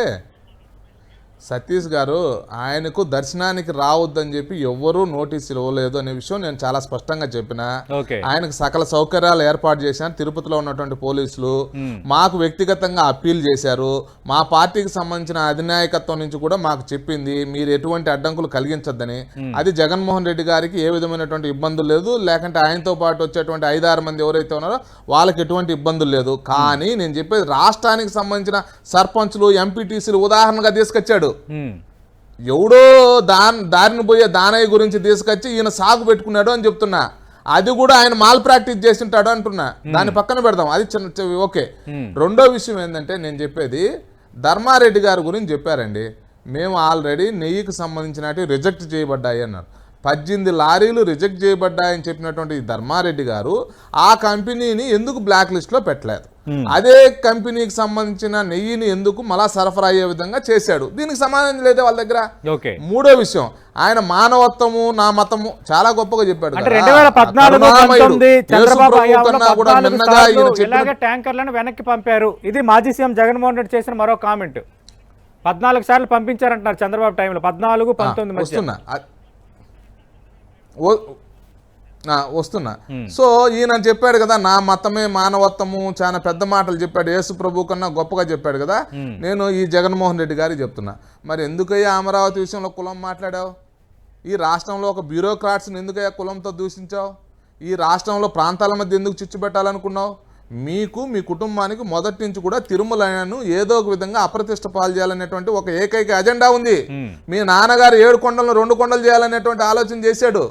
సతీష్ గారు ఆయనకు దర్శనానికి రావద్దని చెప్పి ఎవ్వరూ నోటీసులు ఇవ్వలేదు అనే విషయం నేను చాలా స్పష్టంగా చెప్పిన. ఆయనకు సకల సౌకర్యాలు ఏర్పాటు చేశాను. తిరుపతిలో ఉన్నటువంటి పోలీసులు మాకు వ్యక్తిగతంగా అప్పీల్ చేశారు. మా పార్టీకి సంబంధించిన అధినాయకత్వం నుంచి కూడా మాకు చెప్పింది మీరు ఎటువంటి అడ్డంకులు కలిగించొద్దని. అది జగన్మోహన్ రెడ్డి గారికి ఏ విధమైనటువంటి ఇబ్బందులు లేదు, లేకుంటే ఆయనతో పాటు వచ్చేటువంటి 5-6 మంది ఎవరైతే ఉన్నారో వాళ్ళకి ఎటువంటి ఇబ్బందులు లేదు. కానీ నేను చెప్పేది రాష్ట్రానికి సంబంధించిన సర్పంచులు, ఎంపీటీసీలు ఉదాహరణగా తీసుకొచ్చాడు. ఎవడో దారిని పోయే దానయ్య గురించి తీసుకొచ్చి ఈయన సాగు పెట్టుకున్నాడు అని చెప్తున్నా. అది కూడా ఆయన మాల్ ప్రాక్టీస్ చేసింటాడు అంటున్నా. దాన్ని పక్కన పెడదాం, అది చిన్న ఓకే. రెండో విషయం ఏంటంటే నేను చెప్పేది ధర్మారెడ్డి గారి గురించి చెప్పారండి. మేము ఆల్రెడీ నెయ్యికి సంబంధించినవి రిజెక్ట్ చేయబడ్డాయి అన్నారు. 18 లారీలు రిజెక్ట్ చేయబడ్డాయని చెప్పినటువంటి ధర్మారెడ్డి గారు ఆ కంపెనీని ఎందుకు బ్లాక్ లిస్ట్లో పెట్టలేదు? అదే కంపెనీకి సంబంధించిన నెయ్యిని ఎందుకు మళ్ళా సరఫరా అయ్యే విధంగా చేశాడు? దీనికి సమాధానం లేదే వాళ్ళ దగ్గర. ఓకే. మూడో విషయం, ఆయన మానవత్వము నా మతము చాలా గొప్పగా చెప్పాడు. అంటే 2014-19 చంద్రబాబు హయాంలో 14 ఇలాగే ట్యాంకర్లను వెనక్కి పంపారు. ఇది మాజీ సీఎం జగన్మోహన్ రెడ్డి చేసిన మరో కామెంట్. 14 సార్లు పంపించారంటున్నారు చంద్రబాబు టైంలో, 14-19 వస్తున్నా. సో ఈయన చెప్పాడు కదా, నా మతమే మానవత్వము, చాలా పెద్ద మాటలు చెప్పాడు, యేసు ప్రభు కన్నా గొప్పగా చెప్పాడు కదా. నేను ఈ జగన్మోహన్ రెడ్డి గారికి చెప్తున్నా, మరి ఎందుకయ్యా అమరావతి విషయంలో కులం మాట్లాడావు? ఈ రాష్ట్రంలో ఒక బ్యూరోక్రాట్స్ని ఎందుకయ్యా కులంతో దూషించావు? ఈ రాష్ట్రంలో ప్రాంతాల మధ్య ఎందుకు చిచ్చు పెట్టాలనుకున్నావు? మీకు మీ కుటుంబానికి మొదటి నుంచి కూడా తిరుమలను ఏదో ఒక విధంగా అప్రతిష్ట పాలు చేయాలనేటువంటి ఒక ఏకైక అజెండా ఉంది. మీ నాన్నగారు 7 కొండలను 2 కొండలు చేయాలనేటువంటి ఆలోచన చేశాడు.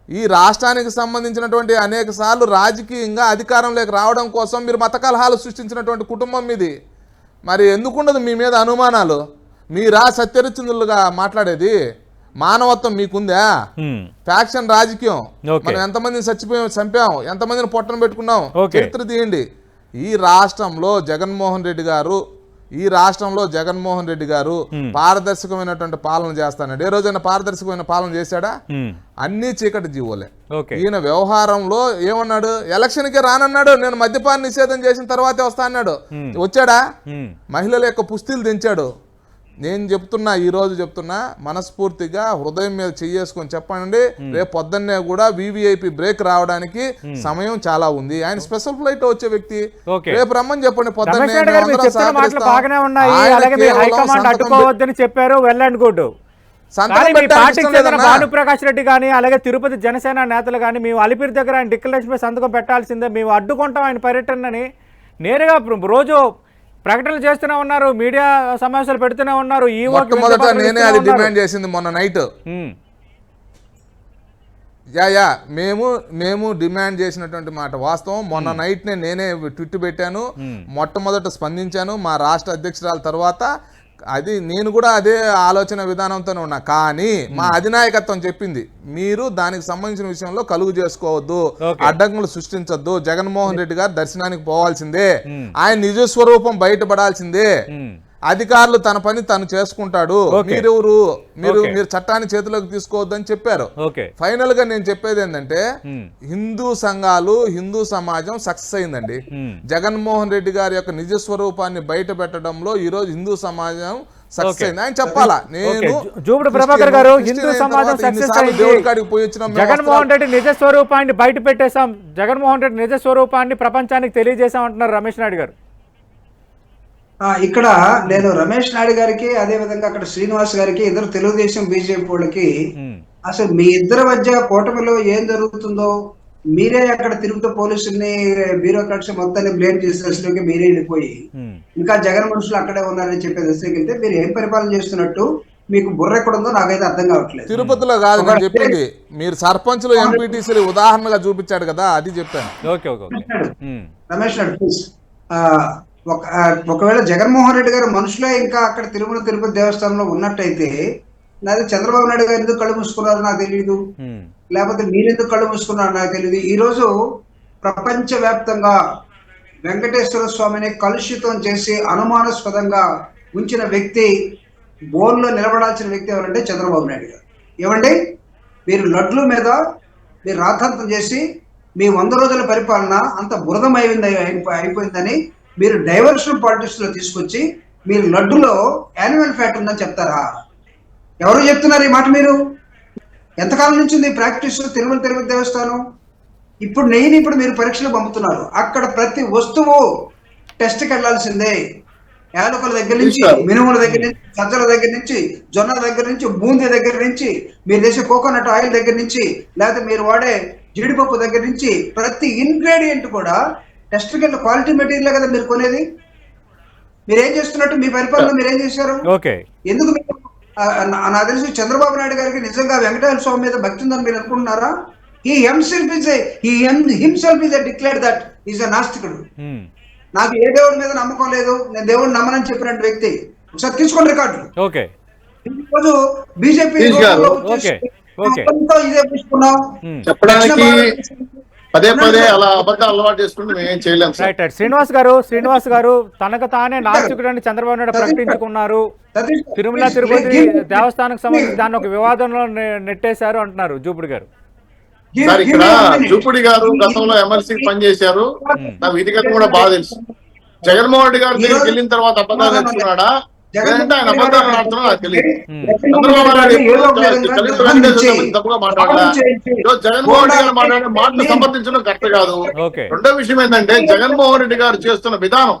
ఈ రాష్ట్రానికి సంబంధించినటువంటి అనేక సార్లు రాజకీయంగా అధికారంలోకి రావడం కోసం మీరు మత కలహాలు సృష్టించినటువంటి కుటుంబం మీది. మరి ఎందుకుండదు మీ మీద అనుమానాలు? మీరా సత్యరిచంద్రులుగా మాట్లాడేది? మానవత్వం మీకుందా? ఫ్యాక్షన్ రాజకీయం, మనం ఎంతమందిని చంపాం, ఎంతమందిని పొట్టన పెట్టుకున్నాం, చరిత్ర తీయండి. ఈ రాష్ట్రంలో జగన్మోహన్ రెడ్డి గారు పారదర్శకమైనటువంటి పాలన చేస్తానండి. ఏ రోజైనా పారదర్శకమైన పాలన చేశాడా? అన్ని చీకటి జీవోలే. ఈయన వ్యవహారంలో ఏమన్నాడు? ఎలక్షన్కే రానన్నాడు, నేను మద్యపాన నిషేధం చేసిన తర్వాతే వస్తా అన్నాడు. వచ్చాడా? మహిళల యొక్క పుస్తీలు దించాడు. నేను చెప్తున్నా, ఈ రోజు చెప్తున్నా, మనస్ఫూర్తిగా హృదయం మీద చెయ్యేసుకొని చెప్పండి, రేపు పొద్దున్నే కూడా వివిఐపి బ్రేక్ రావడానికి సమయం చాలా ఉంది. ఆయన స్పెషల్ ఫ్లైట్ వచ్చే వ్యక్తి, రేపు రమ్మని చెప్పండి పొద్దున్నే. భానుప్రకాష్ రెడ్డి కానీ అలాగే తిరుపతి జనసేన నేతలు కానీ మేము అలిపిరి దగ్గర ఆయన డిక్లరేషన్ సంతకం పెట్టాల్సిందే, మేము అడ్డుకుంటాం ఆయన పర్యటనని నేరుగా రోజు ప్రకటనలు చేస్తూనే ఉన్నారు, మీడియా సమావేశాలు పెడుతూనే ఉన్నారు. నేనే అది డిమాండ్ చేసింది మొన్న నైట్. మేము డిమాండ్ చేసినటువంటి మాట వాస్తవం. మొన్న నైట్ నేనే ట్విట్ పెట్టాను, మొట్టమొదట స్పందించాను మా రాష్ట్ర అధ్యక్షురాల తర్వాత. అది నేను కూడా అదే ఆలోచన విధానంతోనే ఉన్నా. కానీ మా అధినాయకత్వం చెప్పింది, మీరు దానికి సంబంధించిన విషయంలో కలుగు చేసుకోవద్దు, అడ్డంకులు సృష్టించొద్దు, జగన్మోహన్ రెడ్డి గారు దర్శనానికి పోవాల్సిందే, ఆయన నిజ స్వరూపం బయటపడాల్సిందే, అధికారులు తన పని తను చేసుకుంటాడు, మీరు చట్టాన్ని చేతిలోకి తీసుకోవద్దని చెప్పారు. ఫైనల్ గా నేను చెప్పేది ఏంటంటే, హిందూ సంఘాలు, హిందూ సమాజం సక్సెస్ అయిందండి. జగన్మోహన్ రెడ్డి గారి యొక్క నిజ స్వరూపాన్ని బయట పెట్టడంలో ఈ రోజు హిందూ సమాజం సక్సెస్ అయింది. ఆయన చెప్పాలా, నేను జూబుడు ప్రభాకర్ గారు హిందూ సమాజం సక్సెస్ అయింది, జగన్మోహన్ రెడ్డి నిజ స్వరూపాన్ని బయట పెట్టేశాం, జగన్మోహన్ రెడ్డి నిజ స్వరూపాన్ని ప్రపంచానికి తెలియజేశాం అంటున్నారు రమేష్ నాయుడు గారు. ఇక్కడ నేను రమేష్ నాయుడు గారికి, అదే విధంగా అక్కడ శ్రీనివాస్ గారికి, ఇద్దరు తెలుగుదేశం బీజేపీ వాళ్ళకి, అసలు మీ ఇద్దరి మధ్య కూటమిలో ఏం జరుగుతుందో మీరే అక్కడ తిరుగుతూ పోలీసుల్ని, బ్యూరోక్రాట్స్ మొత్తాన్ని బ్లేమ్ చేసే దశలోకి మీరే వెళ్ళిపోయి ఇంకా జగన్ మనుషులు అక్కడే ఉన్నారని చెప్పే దశలోకి వెళ్తే మీరు ఏం పరిపాలన చేస్తున్నట్టు, మీకు బుర్ర ఎక్కడ ఉందో నాకైతే అర్థం కావట్లేదు. తిరుపతిలో కాదు నేను చెప్పింది, మీరు సర్పంచ్లు ఎంపీటీసీలు ఉదాహరణగా చూపించాడు కదా, అది చెప్పాను. రమేష్ నాయుడు ప్లీజ్, ఒకవేళ జగన్మోహన్ రెడ్డి గారు మనుషులే ఇంకా అక్కడ తిరుపతి దేవస్థానంలో ఉన్నట్టయితే, నాది చంద్రబాబు నాయుడు గారు ఎందుకు కళ్ళు మూసుకున్నారో నాకు తెలియదు, లేకపోతే మీరెందుకు కళ్ళు మూసుకున్నారో నాకు తెలియదు. ఈ రోజు ప్రపంచ వ్యాప్తంగా వెంకటేశ్వర స్వామిని కలుషితం చేసి అనుమానాస్పదంగా ఉంచిన వ్యక్తి, బోర్లో నిలబడాల్సిన వ్యక్తి ఎవరంటే చంద్రబాబు నాయుడు గారు. ఏమండి, మీరు లడ్ల మీద మీరు రాద్ధాంతం చేసి మీ 100 రోజుల పరిపాలన అంత అయిపోయిందని మీరు డైవర్షన్ పాలిటిక్స్ లో తీసుకొచ్చి మీరు లడ్డులో యానిమల్ ఫ్యాట్ ఉందని చెప్తారా? ఎవరు చెప్తున్నారు ఈ మాట? మీరు ఎంతకాలం నుంచి ఉంది ప్రాక్టీస్ తిరుపతి దేవస్థానం? ఇప్పుడు నెయ్యిని ఇప్పుడు మీరు పరీక్షలు పంపుతున్నారు, అక్కడ ప్రతి వస్తువు టెస్ట్కి వెళ్లాల్సిందే. యాలకుల దగ్గర నుంచి, మినుముల దగ్గర నుంచి, సజ్జల దగ్గర నుంచి, జొన్నల దగ్గర నుంచి, బూందీ దగ్గర నుంచి, మీరు చేసే కోకోనట్ ఆయిల్ దగ్గర నుంచి, లేకపోతే మీరు వాడే జీడిపప్పు దగ్గర నుంచి ప్రతి ఇంగ్రీడియంట్ కూడా టెస్ట్కి వెళ్ళి క్వాలిటీ మెటీరియల్ కదా మీరు కొనేది. మీరేం చేస్తున్నట్టు మీ పరిపాలన మీరేం చేశారు? ఎందుకు నాకు తెలిసి చంద్రబాబు నాయుడు గారికి నిజంగా వెంకటేశ్వర స్వామి మీద భక్తి ఉందని మీరు అనుకుంటున్నారా? He himself is a declared that he's a నాస్తికుడు. నాకు ఏ దేవుడి మీద నమ్మకం లేదు, నేను దేవుడిని నమ్మనని చెప్పినట్టు వ్యక్తి. ఒకసారి తీసుకోండి రికార్డులు. ఈరోజు బీజేపీ పదే పదే అలా అబద్ధాలు అలవాటు చేసుకుంటే మేము ఏం చేయలేం సార్. Right right. శ్రీనివాస్ గారు తనకు తానే నాస్తికుడని చంద్రబాబు నాయుడు ప్రకటించుకున్నారు. సతీష్ తిరుమల తిరుపతి దేవస్థానానికి సంబంధించి దాన్ని ఒక వివాదంలో నెట్టేశారు అంటున్నారు జూపుడి గారు. సార్ ఇక్కడ జూపుడి గారు గతంలో ఎమ్మెల్సీకి పనిచేశారు, నా విధిగతం కూడా బాగా తెలుసు. జగన్మోహన్ రెడ్డి గారు దీనికి వెళ్ళిన తర్వాత అబద్ధాలు నేర్చుకున్నాడా లేదంటే ఆయన అబద్ధాలు ఆడుతున్నా నాకు తెలియదు. చంద్రబాబు నాయుడు తప్పుగా మాట్లాడలా. జగన్మోహన్ రెడ్డి గారు మాట్లాడే మాటలు సమర్థించడం కరెక్ట్ కాదు. ఓకే. రెండో విషయం ఏంటంటే జగన్మోహన్ రెడ్డి గారు చేస్తున్న విధానం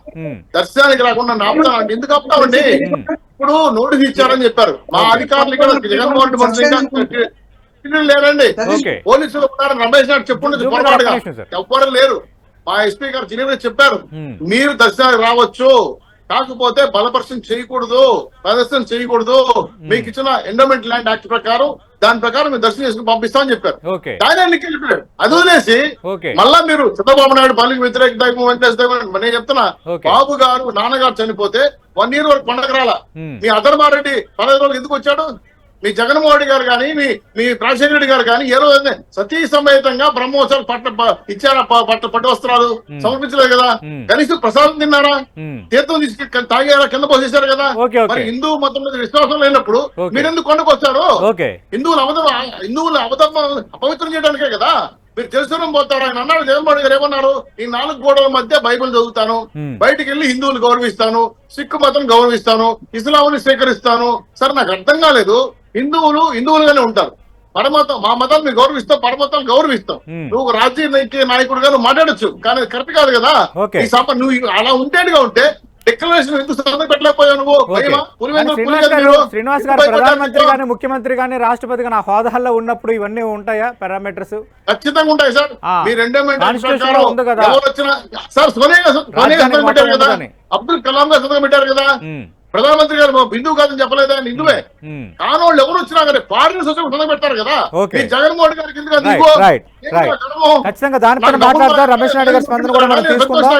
దర్శనానికి రాకుండా ఆపుతామండి. ఎందుకు ఆపుతామండి? ఇప్పుడు నోటీస్ ఇచ్చారని చెప్పారు మా అధికారులు. ఇక్కడ జగన్మోహన్ రెడ్డి మంత్రి లేరండి, ఓకే. పోలీసులు ఉన్నారు. రమేష్ నాయుడు చెప్పుండొచ్చు పొరపాటుగా, ఎవ్వరు లేరు. మా ఎస్పీ గారు జినేగా చెప్పారు మీరు దర్శనానికి రావచ్చు, కాకపోతే బలపర్శన చేయకూడదు, ప్రదర్శన చేయకూడదు, మీకు ఇచ్చిన ఎండోమెంట్ ల్యాండ్ యాక్ట్ ప్రకారం దాని ప్రకారం మీరు దర్శనం చేసుకుని పంపిస్తామని చెప్పారు. ఓకే. ఆయన వెళ్ళిపోయాడు. అది వదిలేసి ఓకే. మళ్ళా మీరు చంద్రబాబు నాయుడు పల్లికి వ్యతిరేక నేను చెప్తున్నా, ఓకే. బాబు గారు నాన్నగారు చనిపోతే 1 year వరకు పండగ రాలా. మీ అధర్మారెడ్డి 15 రోజులు ఎందుకు వచ్చాడు? మీ జగన్మోహన్ రెడ్డి గారు కానీ మీ రాజశేఖర రెడ్డి గారు కానీ ఏ రోజు సతీ సమేతంగా బ్రహ్మోత్సవాలు ఇచ్చారా? పట్టు వస్త్రాలు సమర్పించలేదు కదా. కనీసం ప్రసాదం తిన్నారా? తీర్థం తీసుకు తాగారా? కింద పోసేశారు కదా. Okay, okay. మరి హిందూ మతం మీద విశ్వాసం లేనప్పుడు మీరెందుకు కొండకు వచ్చారు? ఓకే. హిందువులు అబద్ధం అపవిత్రం చేయడానికే కదా మీరు తెలుసుకుని పోతారు. ఆయన అన్నాడు, జగన్మోహన్ గారు ఏమన్నారు? ఈ 4 గోడల మధ్య బైబిల్ చదువుతాను, బయటికి వెళ్ళి హిందువులు గౌరవిస్తాను, సిక్కు మతం గౌరవిస్తాను, ఇస్లాంని స్వీకరిస్తాను. సరే నాకు అర్థం కాలేదు, హిందువులుగానే ఉంటారు, పరమతం మా మతాన్ని మీరు గౌరవిస్తాం, పరమతాన్ని గౌరవిస్తాం. నువ్వు రాజకీయ నాయకుడుగా నువ్వు మాట్లాడచ్చు, కానీ కరెక్ట్ కాదు కదా. ఓకే. ఈ సభ నువ్వు అలా ఉంటేగా ఉంటే డిక్లరేషన్ ఎందుకు సంతకం పెట్టలేకపోయావు నువ్వు? శ్రీనివాస్ గారు ప్రధానమంత్రి గాని ముఖ్యమంత్రి గాని రాష్ట్రపతి గాని ఆ హోదాల్లో ఉన్నప్పుడు ఇవన్నీ ఉంటాయా పారామీటర్స్? ఖచ్చితంగా ఉంటాయి సార్. మీ కాన్స్టిట్యూషన్ లో ఉంది కదా సార్. సోనియా సంతకం పెట్టారు కదా, అబ్దుల్ కలాం గారు సంతకం పెట్టారు కదా. ప్రధానమంత్రి గారు హిందూ కాదని చెప్పలేదు, ఆయన హిందువే. కానోళ్ళు ఎవరు వచ్చినా కానీ ఫారినర్స్ వచ్చి సంతకం పెట్టారు కదా. జగన్మోహన్ గారికి ఖచ్చితంగా దానిపైన మాట్లాడతారు. రమేష్ నాయుడు గారి స్పందన కూడా మనం తీసుకుందాం.